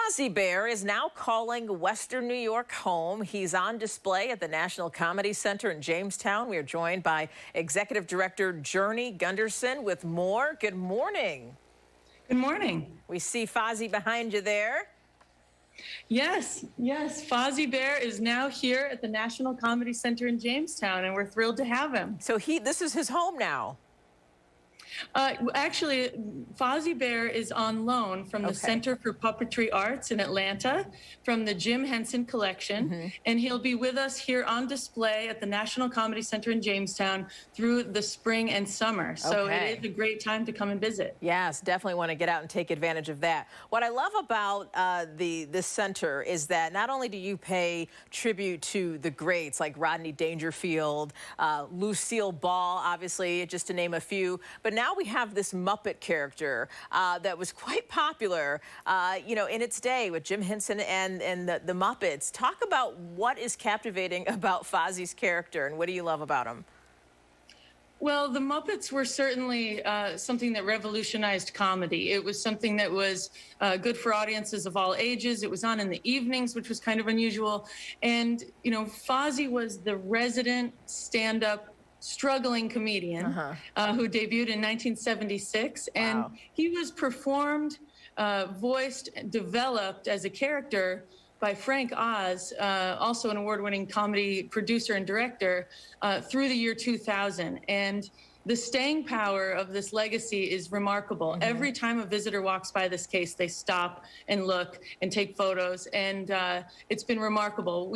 Fozzie Bear is now calling Western New York home. He's on display at the National Comedy Center in Jamestown. We are joined by Executive Director Journey Gunderson with more. Good morning. Good morning. We see Fozzie behind you there. Yes, Fozzie Bear is now here at the National Comedy Center in Jamestown, and we're thrilled to have him. So this is his home now. Actually, Fozzie Bear is on loan from the Center for Puppetry Arts in Atlanta, from the Jim Henson Collection, and he'll be with us here on display at the National Comedy Center in Jamestown through the spring and summer. So it is a great time to come and visit. Yes, definitely want to get out and take advantage of that. What I love about this center is that not only do you pay tribute to the greats like Rodney Dangerfield, Lucille Ball, obviously, just to name a few, but now we have this Muppet character that was quite popular, in its day with Jim Henson and the Muppets. Talk about what is captivating about Fozzie's character and what do you love about him? Well, the Muppets were certainly something that revolutionized comedy. It was something that was good for audiences of all ages. It was on in the evenings, which was kind of unusual. And, Fozzie was the resident stand-up struggling comedian who debuted in 1976. Wow. And he was performed, voiced, developed as a character by Frank Oz, also an award-winning comedy producer and director, through the year 2000. And the staying power of this legacy is remarkable. Every time a visitor walks by this case, they stop and look and take photos, and it's been remarkable.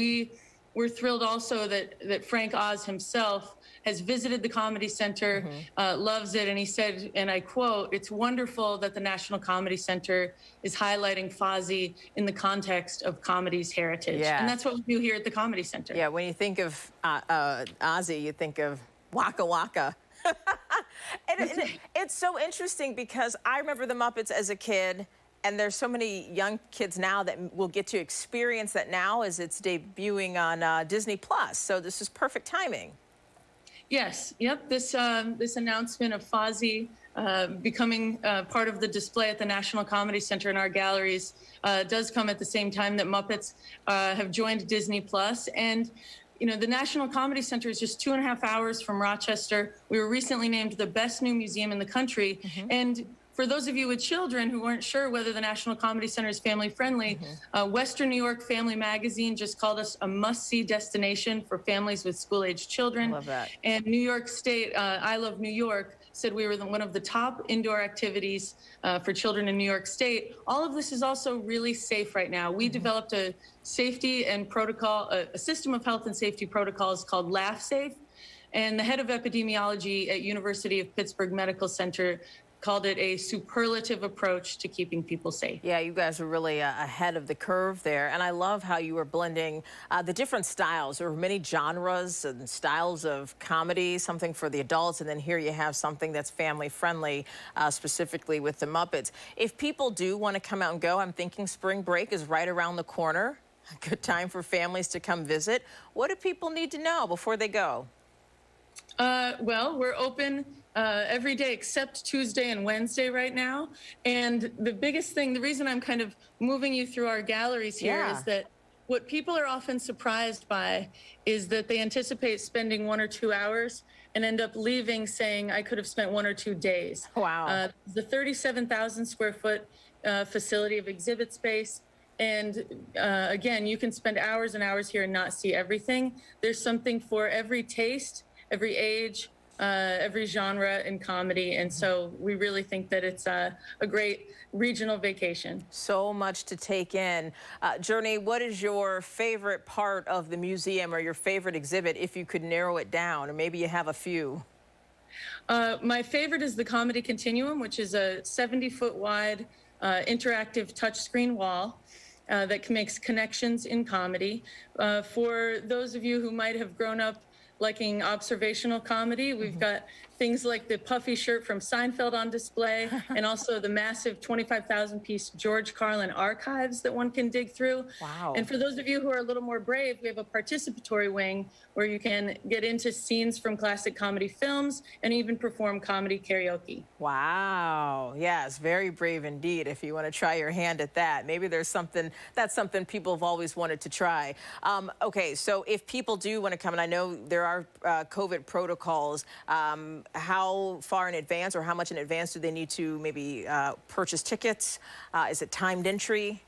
We're thrilled also that Frank Oz himself has visited the Comedy Center, loves it, and he said, and I quote, "It's wonderful that the National Comedy Center is highlighting Fozzie in the context of comedy's heritage." Yeah. And that's what we do here at the Comedy Center. Yeah, when you think of Ozzy, you think of Waka Waka. It's so interesting because I remember the Muppets as a kid, and there's so many young kids now that will get to experience that now as it's debuting on Disney Plus. So this is perfect timing. Yes, yep. This announcement of Fozzie becoming part of the display at the National Comedy Center in our galleries does come at the same time that Muppets have joined Disney Plus. And the National Comedy Center is just 2.5 hours from Rochester. We were recently named the best new museum in the country. And for those of you with children who weren't sure whether the National Comedy Center is family-friendly, Western New York Family Magazine just called us a must-see destination for families with school-aged children. I love that. And New York State, I Love New York, said we were one of the top indoor activities for children in New York State. All of this is also really safe right now. We developed a safety and protocol, a system of health and safety protocols called Laugh Safe. And the head of epidemiology at University of Pittsburgh Medical Center called it a superlative approach to keeping people safe. Yeah, you guys are really ahead of the curve there. And I love how you were blending the different styles. There were many genres and styles of comedy, something for the adults, and then here you have something that's family-friendly, specifically with the Muppets. If people do want to come out and go, I'm thinking spring break is right around the corner. A good time for families to come visit. What do people need to know before they go? Well, we're open every day except Tuesday and Wednesday right now. And the biggest thing, the reason I'm kind of moving you through our galleries here is that what people are often surprised by is that they anticipate spending 1 or 2 hours and end up leaving saying, I could have spent 1 or 2 days. Wow. The 37,000 square foot facility of exhibit space. And again, you can spend hours and hours here and not see everything. There's something for every taste, every age, every genre in comedy. And so we really think that it's a great regional vacation. So much to take in. Journey, what is your favorite part of the museum or your favorite exhibit if you could narrow it down? Or maybe you have a few. My favorite is the Comedy Continuum, which is a 70-foot wide interactive touchscreen wall that makes connections in comedy. For those of you who might have grown up liking observational comedy, we've got things like the puffy shirt from Seinfeld on display, and also the massive 25,000-piece George Carlin archives that one can dig through. Wow. And for those of you who are a little more brave, we have a participatory wing where you can get into scenes from classic comedy films and even perform comedy karaoke. Wow. Yes, very brave indeed if you want to try your hand at that. Maybe there's something, that's something people have always wanted to try. Okay, so if people do want to come, and I know there are COVID protocols, how far in advance or how much in advance do they need to maybe purchase tickets? Is it timed entry?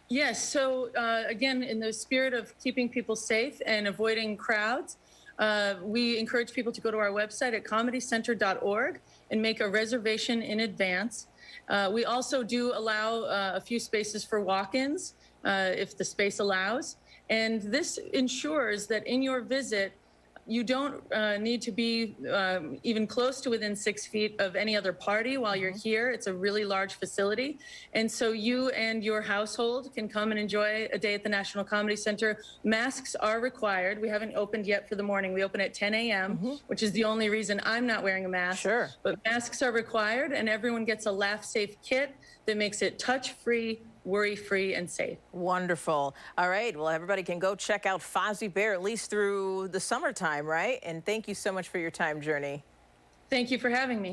Yes. So again, in the spirit of keeping people safe and avoiding crowds, we encourage people to go to our website at comedycenter.org and make a reservation in advance. We also do allow a few spaces for walk-ins if the space allows. And this ensures that in your visit, you don't need to be even close to within 6 feet of any other party while you're here. It's a really large facility. And so you and your household can come and enjoy a day at the National Comedy Center. Masks are required. We haven't opened yet for the morning. We open at 10 a.m., which is the only reason I'm not wearing a mask. Sure. But masks are required, and everyone gets a Laugh Safe kit that makes it touch-free, worry-free, and safe. Wonderful. All right. Well, everybody can go check out Fozzie Bear at least through the summertime, right? And thank you so much for your time, Journey. Thank you for having me.